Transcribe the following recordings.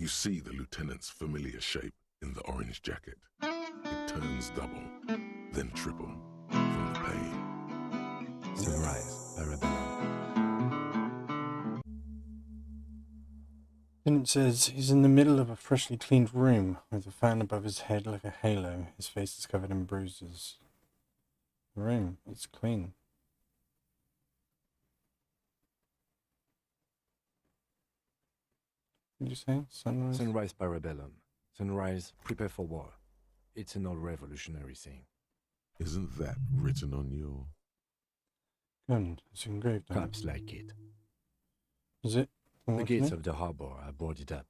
You see the lieutenant's familiar shape in the orange jacket. It turns double, then triple, from the pain. Sunrise, Parabellum. Then it says, he's in the middle of a freshly cleaned room with a fan above his head like a halo. His face is covered in bruises. The room, it's clean. What did you say? Sunrise? Sunrise, Parabellum. Sunrise, prepare for war. It's an old revolutionary saying. Isn't that written on your... Good, it's engraved on Cops like it. Is it? The gates of the harbor are boarded up.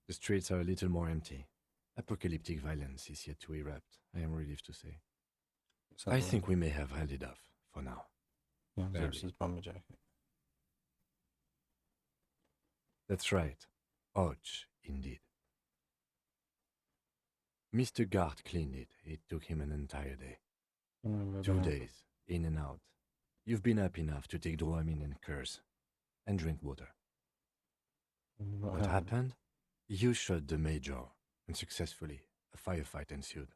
The streets are a little more empty. Apocalyptic violence is yet to erupt, I am relieved to say. I think we may have held it off, for now. Yeah, Barely. there's his bomber jacket. That's right. Ouch, indeed. Mr. Gart cleaned it. It took him an entire day. 2 days, in and out. You've been up enough to take Dramamine and curse. And drink water. What happened? You shot the major, and successfully. A firefight ensued.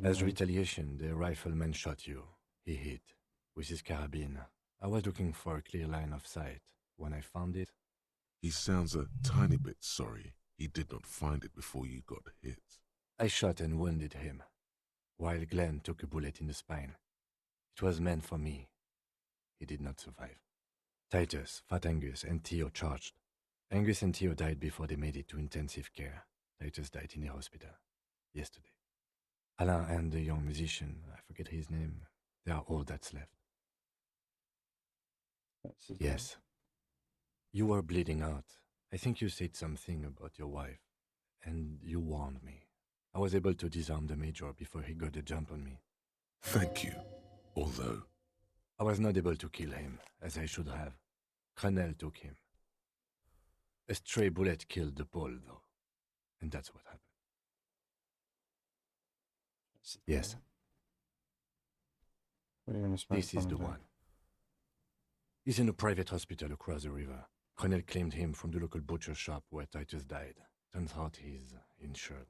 As retaliation, the rifleman shot you. He hit. With his carabine. I was looking for a clear line of sight. When I found it... He sounds a tiny bit sorry he did not find it before you got hit. I shot and wounded him, while Glenn took a bullet in the spine. It was meant for me. He did not survive. Titus, Fat Angus, and Theo charged. Angus and Theo died before they made it to intensive care. Titus died in the hospital yesterday. Alain and the young musician, I forget his name, they are all that's left. Yes. You were bleeding out. I think you said something about your wife, and you warned me. I was able to disarm the major before he got a jump on me. Thank you, although... I was not able to kill him, as I should have. Crenel took him. A stray bullet killed the Pole, though. And that's what happened. Yes. What are you going to smoke? This is the one. He's in a private hospital across the river. Crenel claimed him from the local butcher shop where Titus died. Turns out he's insured.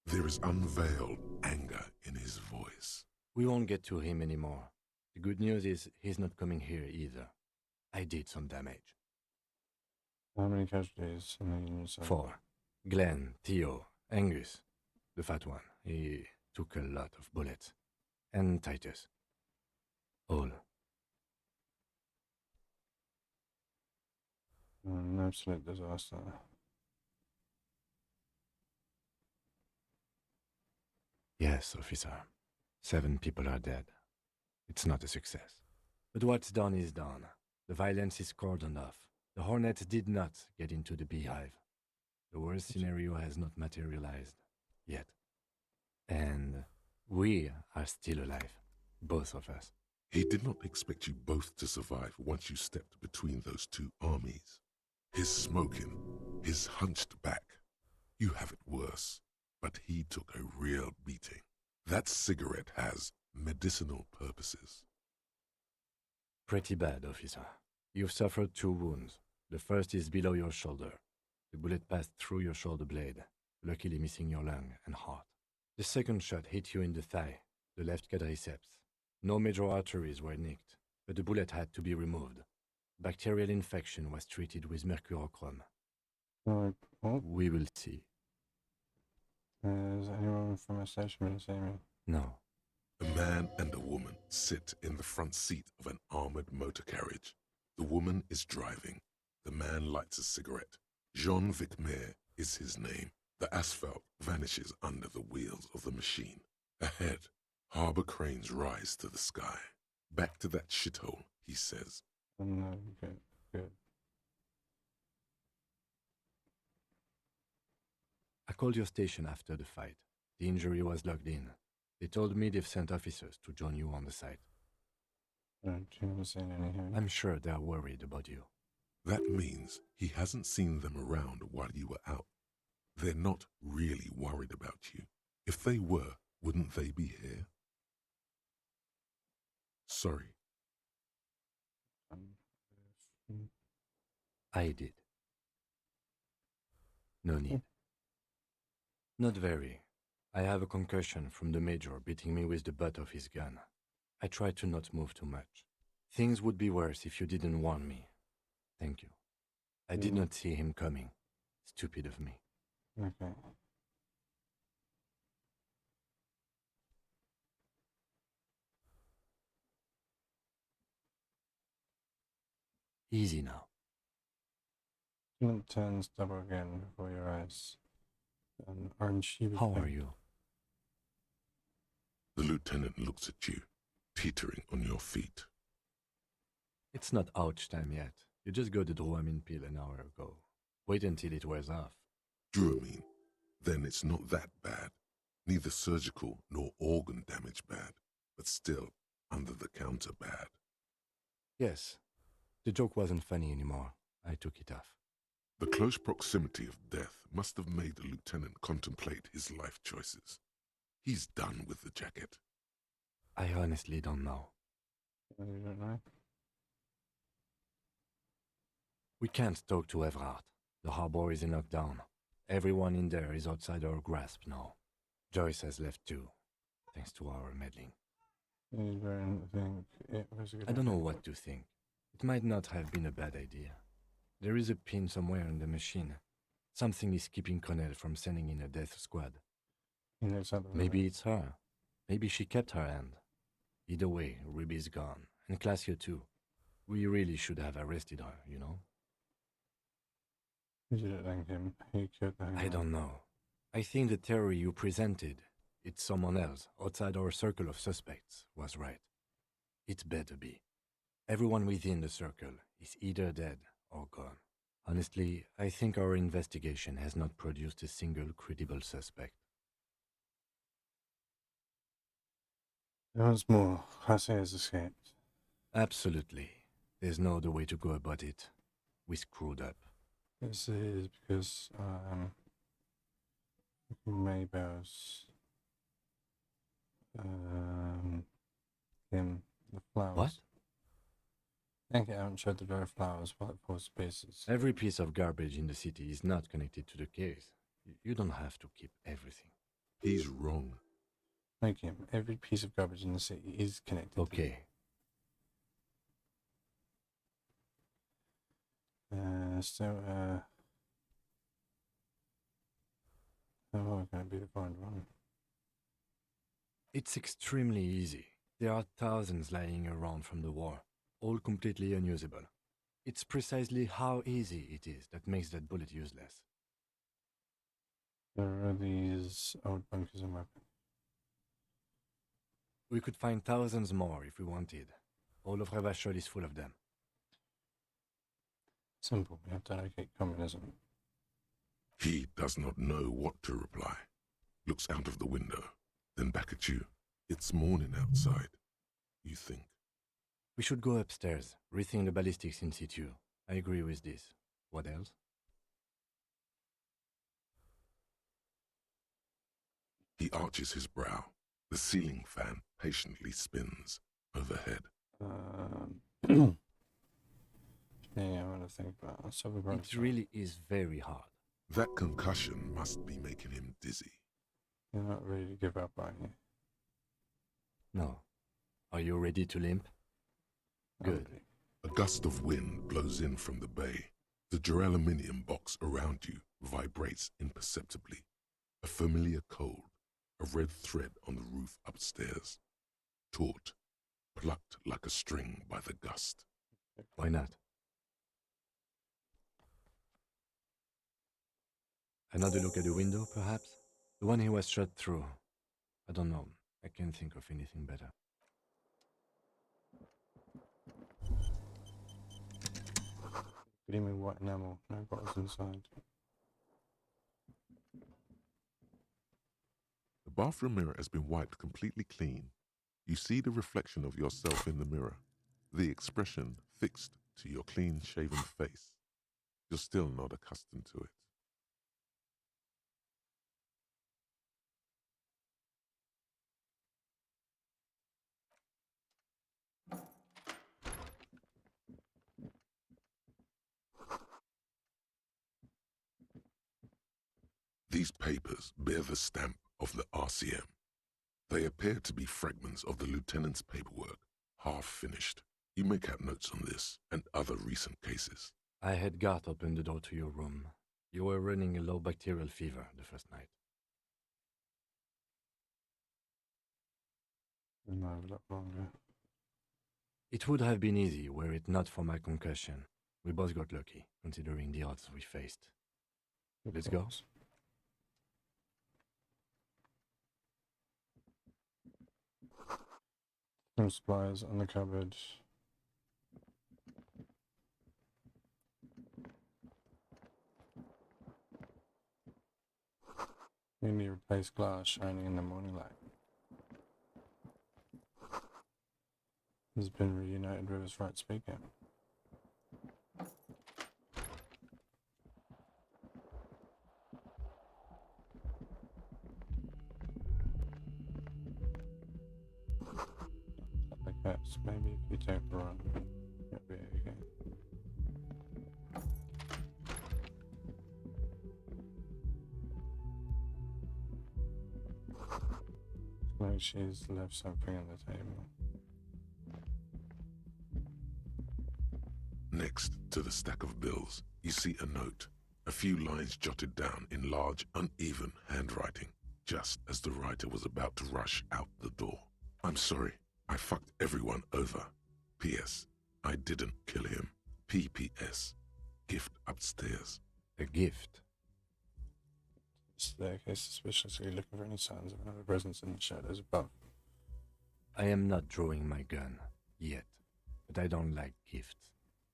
There is unveiled anger in his voice. We won't get to him anymore. The good news is he's not coming here either. I did some damage. How many casualties? 4. Glenn, Theo, Angus. The fat one. He took a lot of bullets. And Titus. All. An absolute disaster. Yes, officer. 7 people are dead. It's not a success. But what's done is done. The violence is cordoned off. The Hornets did not get into the beehive. The worst scenario has not materialized. Yet. And we are still alive. Both of us. He did not expect you both to survive once you stepped between those two armies. His smoking, his hunched back. You have it worse, but he took a real beating. That cigarette has medicinal purposes. Pretty bad, officer. You've suffered 2 wounds. The first is below your shoulder. The bullet passed through your shoulder blade, luckily missing your lung and heart. The second shot hit you in the thigh, the left quadriceps. No major arteries were nicked, but the bullet had to be removed. Bacterial infection was treated with mercurochrome. We will see. Is anyone from a station going to see me? No. A man and a woman sit in the front seat of an armored motor carriage. The woman is driving. The man lights a cigarette. Jean Vicmer is his name. The asphalt vanishes under the wheels of the machine. Ahead, harbor cranes rise to the sky. Back to that shithole, he says. No, good. I called your station after the fight. The injury was logged in. They told me they've sent officers to join you on the site. Don't you ever seen anything? I'm sure they're worried about you. That means he hasn't seen them around while you were out. They're not really worried about you. If they were, wouldn't they be here? Sorry. I did. No need. Not very. I have a concussion from the major beating me with the butt of his gun. I try to not move too much. Things would be worse if you didn't warn me. Thank you. I did not see him coming. Stupid of me. Okay. Easy now. It turns double again before your eyes. An orange hue of How are paint. you? The lieutenant looks at you, teetering on your feet. It's not ouch time yet. You just got the Dramamine pill an hour ago. Wait until it wears off. Dramamine? Then it's not that bad. Neither surgical nor organ damage bad, but still under the counter bad. Yes. The joke wasn't funny anymore. I took it off. The close proximity of death must have made the lieutenant contemplate his life choices. He's done with the jacket. I honestly don't know. You don't know? We can't talk to Everard. The harbor is in lockdown. Everyone in there is outside our grasp now. Joyce has left too, thanks to our meddling. You don't think it was a good I don't know idea? what to think. It might not have been a bad idea. There is a pin somewhere in the machine. Something is keeping Connell from sending in a death squad. You know something. Maybe it's her. Maybe she kept her hand. Either way, Ruby's gone. And Claudia too. We really should have arrested her, you know? You didn't thank him. He killed the I don't know. I think the theory you presented, it's someone else, outside our circle of suspects, was right. It better be. Everyone within the circle is either dead or gone. Honestly, I think our investigation has not produced a single credible suspect. Once more, Classe has escaped. Absolutely. There's no other way to go about it. We screwed up. This is because Maybell's him the flowers. What? Yank it out and showed the row of flowers while it falls to pieces. Every piece of garbage in the city is not connected to the case. You don't have to keep everything. He's wrong. Make him. Every piece of garbage in the city is connected. Okay. How can it be the find one? It's extremely easy. There are thousands lying around from the war, all completely unusable. It's precisely how easy it is that makes that bullet useless. There are these old bunkers and weapons. We could find thousands more if we wanted. All of Revachol is full of them. Simple. We have to locate communism. He does not know what to reply. Looks out of the window, then back at you. It's morning outside. You think. We should go upstairs, rethink the ballistics in situ. I agree with this. What else? Um, Hmm. He arches his brow. The ceiling fan patiently spins overhead. Yeah, I want to think about it. So It really is very hard. That concussion must be making him dizzy. You're not ready to give up, are you? No. Are you ready to limp? Good. Okay. A gust of wind blows in from the bay. The duraluminum box around you vibrates imperceptibly. A familiar cold, a red thread on the roof upstairs. Taut, plucked like a string by the gust. Why not? Another look at the window, perhaps? The one he was shot through. I don't know. I can't think of anything better. Gleaming white enamel, no bottles inside. The bathroom mirror has been wiped completely clean. You see the reflection of yourself in the mirror, the expression fixed to your clean-shaven face. You're still not accustomed to it. These papers bear the stamp of the RCM. They appear to be fragments of the lieutenant's paperwork, half finished. You may have notes on this and other recent cases. I had guard open the door to your room. You were running a low bacterial fever the first night. No, a lot longer. It would have been easy were it not for my concussion. We both got lucky, considering the odds we faced. Let's go. Some supplies on the cupboard. Newly replaced glass shining in the morning light. Has been reunited with his right speaker. I guess maybe if you don't run, you'll be okay. Like she's left something on the table. Next to the stack of bills, you see a note, a few lines jotted down in large, uneven handwriting, just as the writer was about to rush out the door. I'm sorry, I fucked everyone over. P.S. I didn't kill him. P.P.S. Gift upstairs. A gift? Staircase suspiciously looking for any signs of another presence in the shadows above. I am not drawing my gun, yet, but I don't like gifts.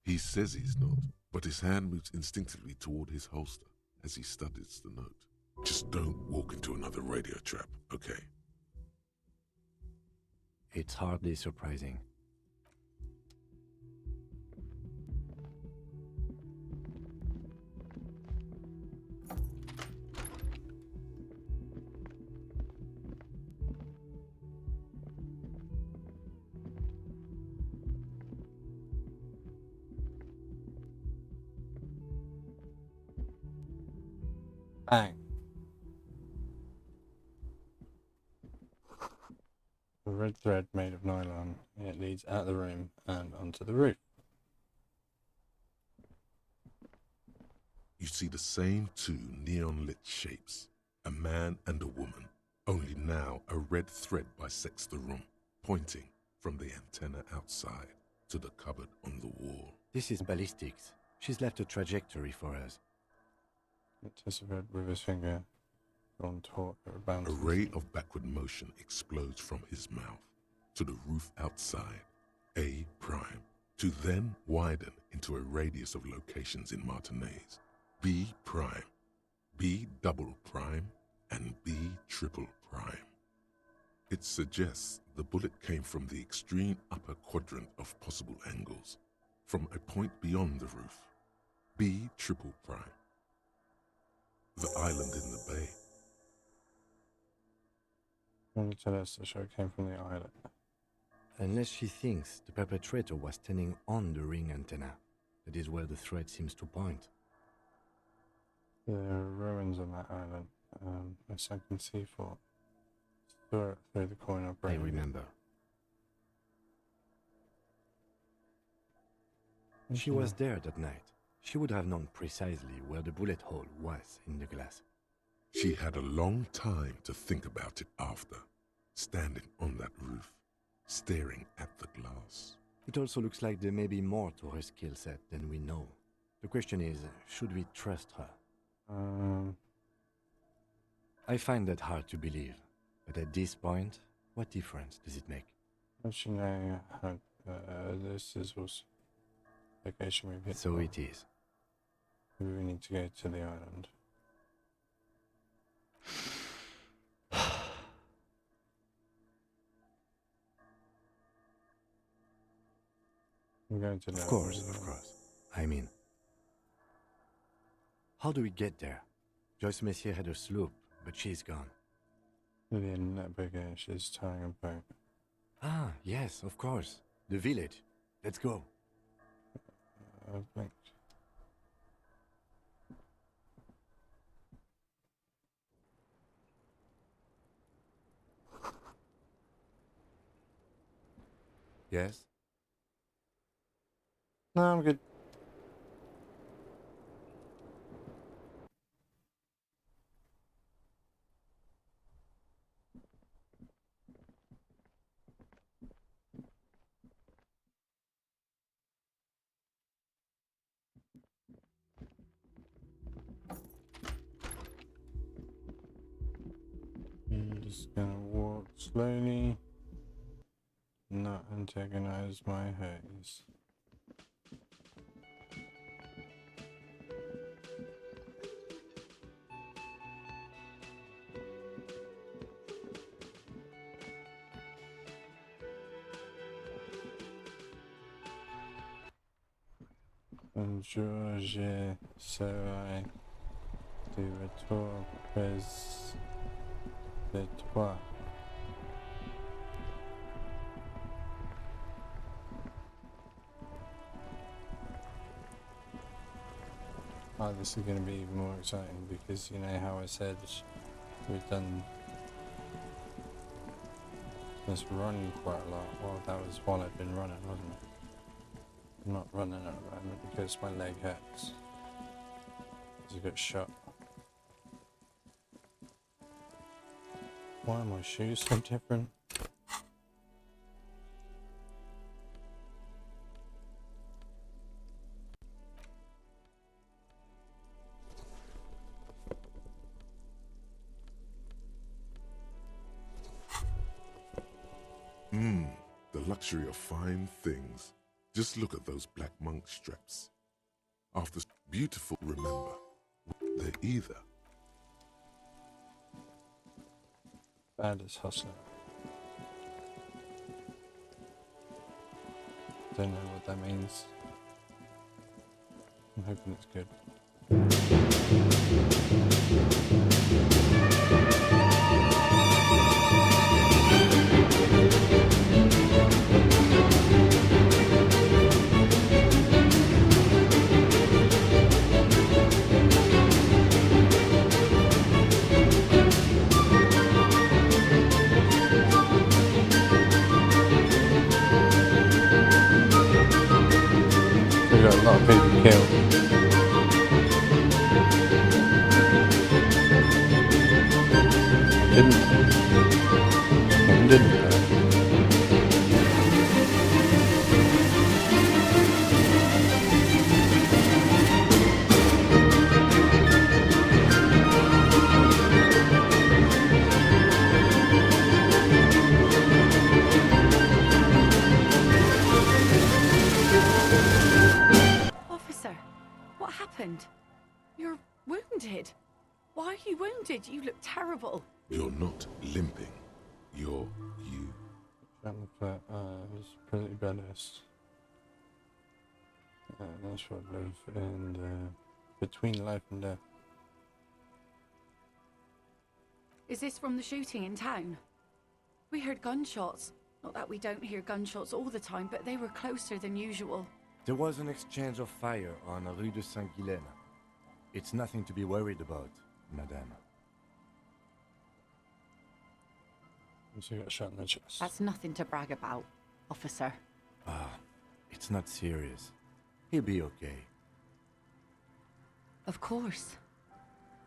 He says he's not, but his hand moves instinctively toward his holster as he studies the note. Just don't walk into another radio trap, okay? It's hardly surprising. Bang! A red thread made of nylon. It leads out of the room and onto the roof. You see the same two neon-lit shapes, a man and a woman, only now a red thread bisects the room, pointing from the antenna outside to the cupboard on the wall. This is ballistics. She's left a trajectory for us. Tessified with his finger drawn taut, it bounces. A ray of backward motion explodes from his mouth to the roof outside, A prime, to then widen into a radius of locations in Martinez, B prime, B double prime, and B triple prime. It suggests the bullet came from the extreme upper quadrant of possible angles, from a point beyond the roof, B triple prime. The island in the bay. Trying to tell us the shot came from the island. Unless she thinks the perpetrator was standing on the ring antenna. That is where the thread seems to point. There are ruins on that island. A sunken sea fort. Saw it through the corner of I remember. She was there that night. She would have known precisely where the bullet hole was in the glass. She had a long time to think about it after, standing on that roof, staring at the glass. It also looks like there may be more to her skill set than we know. The question is, should we trust her? I find that hard to believe. But at this point, what difference does it make? Does she know how this is also location we've hit? So it is. Maybe we need to go to the island. We're going to the Of course. I mean, how do we get there? Joyce Messier had a sloop, but she's gone. Lillian Netberger, she's towing a boat. Ah, yes, of course. The village. Let's go. I've blinked. Yes? No, I'm good. I'm just gonna walk slowly, not antagonize my haze. Bonjour, je serai de retour près de toi. Oh, this is going to be even more exciting because you know how I said we've done this run quite a lot. Well, that was while I'd been running, wasn't it? I'm not running at the moment because my leg hurts. Because I got shot. Why are my shoes so different? The luxury of fine things. Just look at those black monk straps. After beautiful, remember, they're either Baddest hustler. Don't know what that means. I'm hoping it's good. We got a lot of people killed. Didn't. Officer, what happened? You're wounded. Why are you wounded? You look terrible. you're not limping. You're you. Shot in the foot. It's pretty badass. That's what I live and between life and death. Is this from the shooting in town? We heard gunshots. Not that we don't hear gunshots all the time, but they were closer than usual. There was an exchange of fire on Rue de Saint-Guylaine. It's nothing to be worried about, madame. So you got shot in the chest. That's nothing to brag about, officer. It's not serious. He'll be okay. Of course.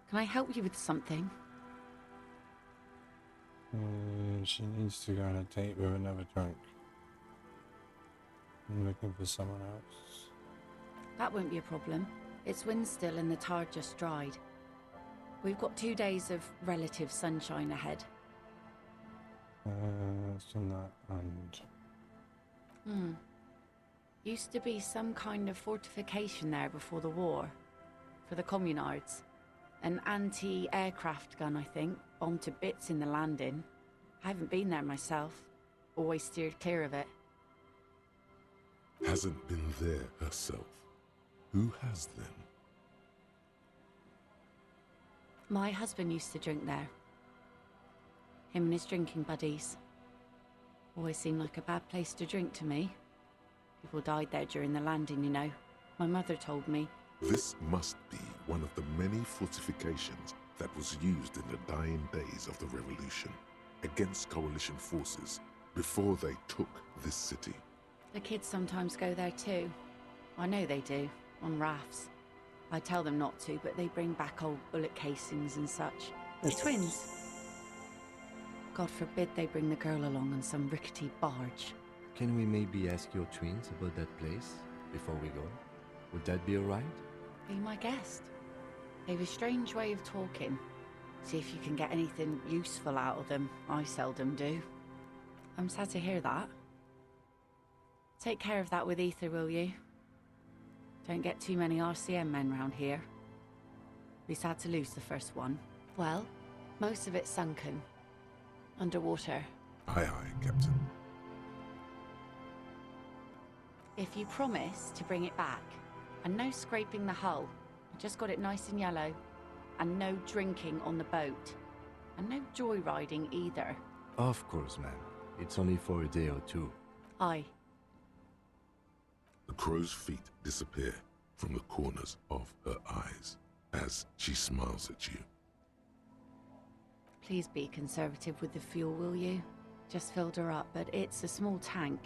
Can I help you with something? She needs to go on a date with another drunk. I'm looking for someone else. That won't be a problem. It's wind still and the tar just dried. We've got 2 days of relative sunshine ahead. Done that and Used to be some kind of fortification there before the war. For the communards. An anti-aircraft gun, I think. Bombed to bits in the landing. I haven't been there myself. Always steered clear of it. Hasn't been there herself. Who has then? My husband used to drink there. Him and his drinking buddies. Always seemed like a bad place to drink to me. People died there during the landing, you know. My mother told me. This must be one of the many fortifications that was used in the dying days of the revolution against coalition forces before they took this city. The kids sometimes go there too. I know they do, on rafts. I tell them not to, but they bring back old bullet casings and such. They're twins. God forbid they bring the girl along on some rickety barge. Can we maybe ask your twins about that place before we go? Would that be alright? Be my guest. They've a strange way of talking. See if you can get anything useful out of them. I seldom do. I'm sad to hear that. Take care of that with Ether, will you? Don't get too many RCM men round here. We sad to lose the first one. Well, most of it's sunken. Underwater. Aye, aye, Captain. If you promise to bring it back, and no scraping the hull, I just got it nice and yellow, and no drinking on the boat, and no joyriding either. Of course, ma'am. It's only for a day or two. Aye. The crow's feet disappear from the corners of her eyes as she smiles at you. Please be conservative with the fuel, will you? Just filled her up, but it's a small tank.